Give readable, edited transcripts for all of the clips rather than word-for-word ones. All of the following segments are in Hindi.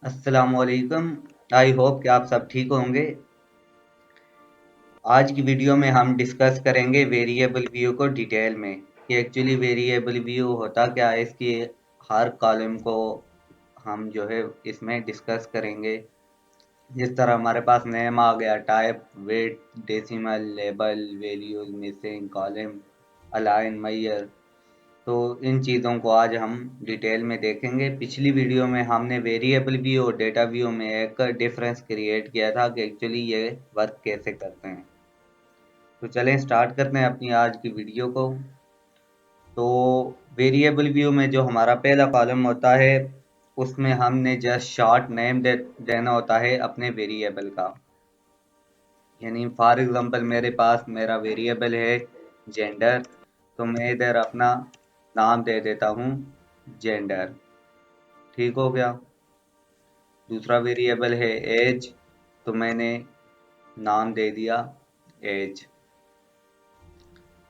अस्सलामुअलैकुम। आई होप कि आप सब ठीक होंगे। आज की वीडियो में हम डिस्कस करेंगे वेरिएबल व्यू को डिटेल में कि एक्चुअली वेरिएबल व्यू होता क्या है। इसकी हर कॉलम को हम जो है इसमें डिस्कस करेंगे। जिस तरह हमारे पास नेम आ गया, type, width, decimal, label, values, missing, column, align, measure, तो इन चीज़ों को आज हम डिटेल में देखेंगे। पिछली वीडियो में हमने वेरिएबल व्यू और डेटा व्यू में एक डिफरेंस क्रिएट किया था कि एक्चुअली ये वर्क कैसे करते हैं। तो चलें स्टार्ट करते हैं अपनी आज की वीडियो को। तो वेरिएबल व्यू में जो हमारा पहला कॉलम होता है उसमें हमने जस्ट शॉर्ट नेम देना होता है अपने वेरिएबल का। यानी फॉर एग्जांपल मेरे पास मेरा वेरिएबल है जेंडर, तो मैं इधर अपना नाम दे देता हूँ जेंडर। ठीक हो गया। दूसरा वेरिएबल है एज, तो मैंने नाम दे दिया एज।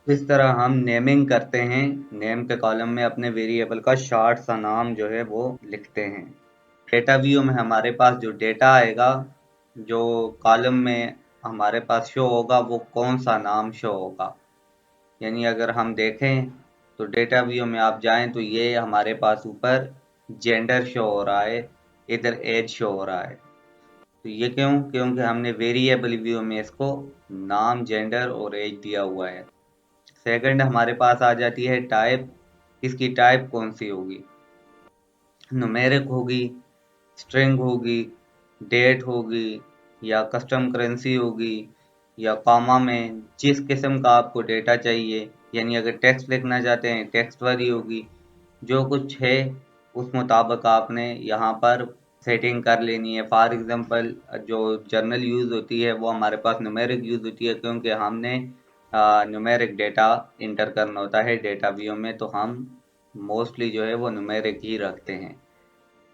इस तरह हम नेमिंग करते हैं। नेम के कॉलम में अपने वेरिएबल का शॉर्ट सा नाम जो है वो लिखते हैं। डेटा व्यू में हमारे पास जो डेटा आएगा, जो कॉलम में हमारे पास शो होगा, वो कौन सा नाम शो होगा। यानी अगर हम देखें तो डेटा व्यू में आप जाएं तो ये हमारे पास ऊपर जेंडर शो हो रहा है, इधर एज शो हो रहा है। तो ये क्यों? क्योंकि हमने वेरिएबल व्यू में इसको नाम, जेंडर और एज दिया हुआ है। सेकंड हमारे पास आ जाती है टाइप। इसकी टाइप कौन सी होगी? न्यूमेरिक होगी, स्ट्रिंग होगी, डेट होगी, या कस्टम करेंसी होगी, या कॉमा में जिस किस्म का आपको डेटा चाहिए। यानी अगर टेक्स्ट लिखना चाहते हैं टेक्स्ट वाली होगी। जो कुछ है उस मुताबिक आपने यहाँ पर सेटिंग कर लेनी है। फॉर एग्जांपल जो जर्नल यूज़ होती है वो हमारे पास न्यूमेरिक यूज़ होती है, क्योंकि हमने न्यूमेरिक डेटा इंटर करना होता है डेटा व्यू में, तो हम मोस्टली जो है वो न्यूमेरिक ही रखते हैं।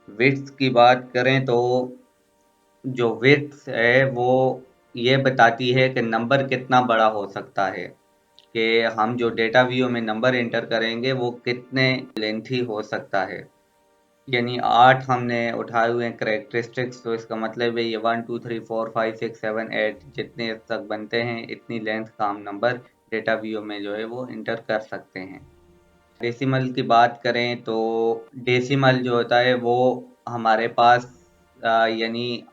विड्थ की बात करें तो जो विड्थ है वो ये बताती है कि नंबर कितना बड़ा हो सकता है, कि हम जो डेटा व्यू में नंबर एंटर करेंगे वो कितने लेंथी हो सकता है। यानी 8 हमने उठाए हुए हैं करेक्टरिस्टिक्स, तो इसका मतलब है ये 1 2 3 4 5 6 7 8 जितने तक बनते हैं इतनी लेंथ का हम नंबर डेटा व्यू में जो है वो इंटर कर सकते हैं। डेसिमल की बात करें तो डेसिमल जो होता है वो हमारे पास यानी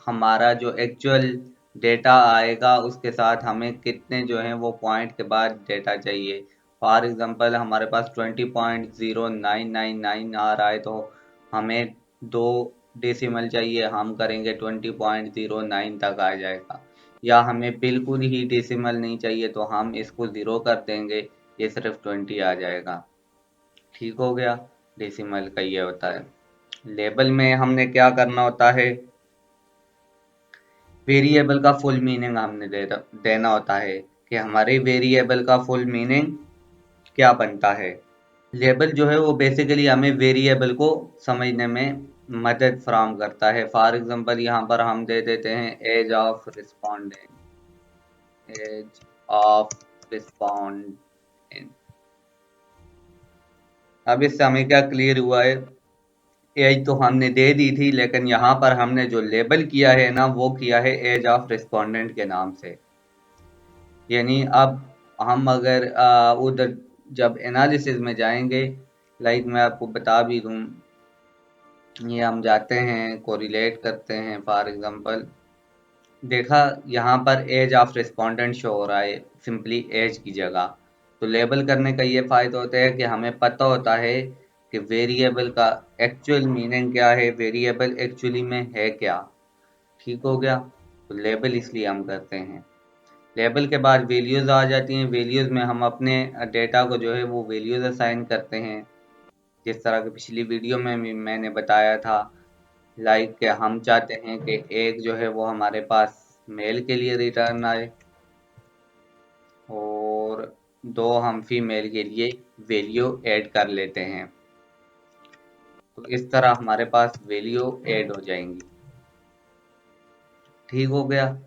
हमारा जो एक्चुअल डेटा आएगा उसके साथ हमें कितने जो हैं वो पॉइंट के बाद डेटा चाहिए। फॉर एग्जांपल हमारे पास 20.0999 आ रहा है, तो हमें 2 डेसिमल चाहिए, हम करेंगे 20.09 तक आ जाएगा। या हमें बिल्कुल ही डेसिमल नहीं चाहिए तो हम इसको 0 कर देंगे, ये सिर्फ 20 आ जाएगा। ठीक हो गया। डेसिमल का ये होता है। लेबल में हमने क्या करना होता है, वेरिएबल का फुल मीनिंग हमने देना होता है कि हमारे वेरिएबल का फुल मीनिंग क्या बनता है। लेबल जो है वो बेसिकली हमें वेरिएबल को समझने में मदद फराहम करता है। फॉर एग्जांपल यहाँ पर हम दे देते हैं age of respondent, age of respondent. अब इससे हमें क्या क्लियर हुआ है, एज तो हमने दे दी थी, लेकिन यहाँ पर हमने जो लेबल किया है ना वो किया है एज ऑफ रिस्पोंडेंट के नाम से। यानी अब हम अगर उधर जब एनालिसिस में जाएंगे, लाइक मैं आपको बता भी दूं, ये हम जाते हैं कोरिलेट करते हैं। फॉर एग्जांपल देखा यहाँ पर एज ऑफ रिस्पोंडेंट शो हो रहा है सिंपली एज की जगह। तो लेबल करने का ये फायदा होता है कि हमें पता होता है कि वेरिएबल का एक्चुअल मीनिंग क्या है, वेरिएबल एक्चुअली में है क्या। ठीक हो गया। तो लेबल इसलिए हम करते हैं। लेबल के बाद वैल्यूज़ आ जाती हैं। वैल्यूज़ में हम अपने डेटा को जो है वो वैल्यूज़ असाइन करते हैं, जिस तरह की पिछली वीडियो में भी मैंने बताया था। लाइक कि हम चाहते हैं कि एक जो है वो हमारे पास मेल के लिए रिटर्न आए और 2 हम फीमेल के लिए वैल्यू ऐड कर लेते हैं। तो इस तरह हमारे पास वैल्यू ऐड हो जाएंगी। ठीक हो गया।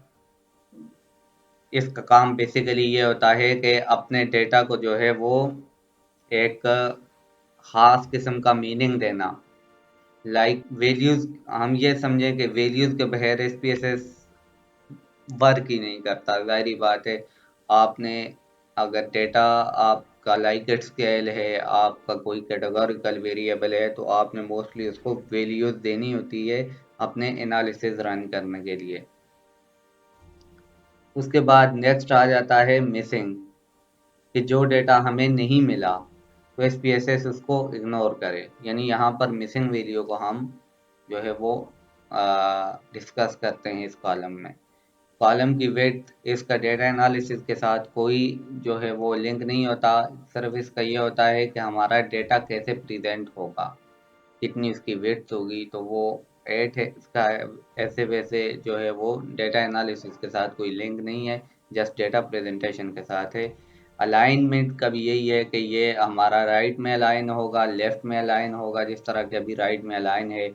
इसका काम बेसिकली ये होता है कि अपने डेटा को जो है वो एक खास किस्म का मीनिंग देना। लाइक वैल्यूज, हम ये समझें कि वैल्यूज के बगैर एसपीएसएस वर्क ही नहीं करता। जाहिर बात है, आपने अगर डेटा आपका लाइक स्केल है, आपका कोई कैटेगोरिकल वेरिएबल है, तो आपने मोस्टली उसको वैल्यूज देनी होती है अपने एनालिसिस रन करने के लिए। उसके बाद नेक्स्ट आ जाता है मिसिंग, कि जो डेटा हमें नहीं मिला तो एसपीएसएस उसको इग्नोर करे। यानी यहाँ पर मिसिंग वैल्यू को हम जो है वो डिस्कस करते हैं इस कॉलम में। कॉलम की विड्थ इसका डेटा एनालिसिस के साथ कोई जो है वो लिंक नहीं होता। सिर्फ इसका ये होता है कि हमारा डेटा कैसे प्रेजेंट होगा, कितनी उसकी विड्थ होगी, तो वो 8 है इसका। ऐसे वैसे जो है वो डेटा एनालिसिस के साथ कोई लिंक नहीं है, जस्ट डेटा प्रेजेंटेशन के साथ है। अलाइनमेंट का भी यही है कि ये हमारा राइट में अलाइन होगा, लेफ्ट में अलाइन होगा। जिस तरह के अभी राइट में अलाइन है,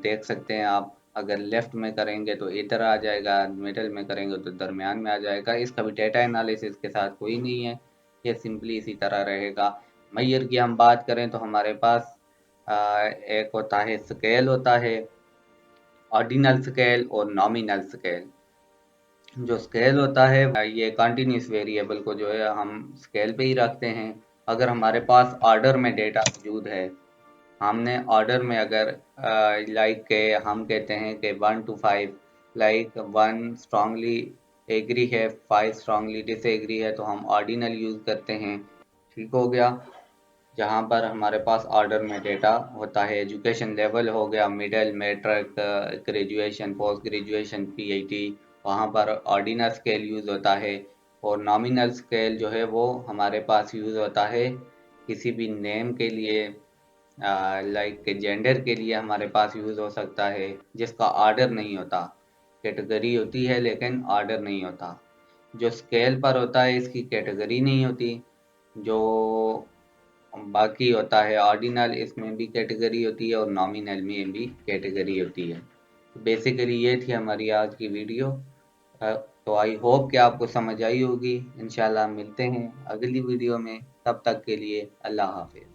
देख सकते हैं आप। अगर लेफ्ट में करेंगे तो इधर आ जाएगा, मिडल में करेंगे तो दरमियान में आ जाएगा। इसका भी डेटा एनालिसिस के साथ कोई नहीं है, ये सिंपली इसी तरह रहेगा। मैयर की हम बात करें तो हमारे पास एक होता है स्केल होता है, ऑर्डिनल स्केल और नॉमिनल स्केल। जो स्केल होता है ये कंटिन्यूस वेरिएबल को जो है हम स्केल पे ही रखते हैं। अगर हमारे पास ऑर्डर में डेटा मौजूद है, हमने ऑर्डर में अगर लाइक के हम कहते हैं कि 1 to 5, लाइक 1 स्ट्रांगली एग्री है, 5 स्ट्रांगली डिसएग्री है, तो हम ऑर्डिनल यूज करते हैं। ठीक हो गया। जहाँ पर हमारे पास ऑर्डर में डेटा होता है, एजुकेशन लेवल हो गया, middle, matric, graduation, post graduation, PhD, वहाँ पर ऑर्डिनल स्केल यूज होता है। और नॉमिनल स्केल जो है वो हमारे पास यूज होता है किसी भी नेम के लिए, लाइक जेंडर के लिए हमारे पास यूज हो सकता है, जिसका ऑर्डर नहीं होता। कैटेगरी होती है लेकिन ऑर्डर नहीं होता। जो स्केल पर होता है इसकी कैटेगरी नहीं होती। जो बाकी होता है ऑर्डिनल, इसमें भी कैटेगरी होती है और नॉमिनल में भी कैटेगरी होती है। बेसिकली ये थी हमारी आज की वीडियो। तो आई होप कि आपको समझ आई होगी। इंशाल्लाह मिलते हैं अगली वीडियो में, तब तक के लिए अल्लाह हाफिज।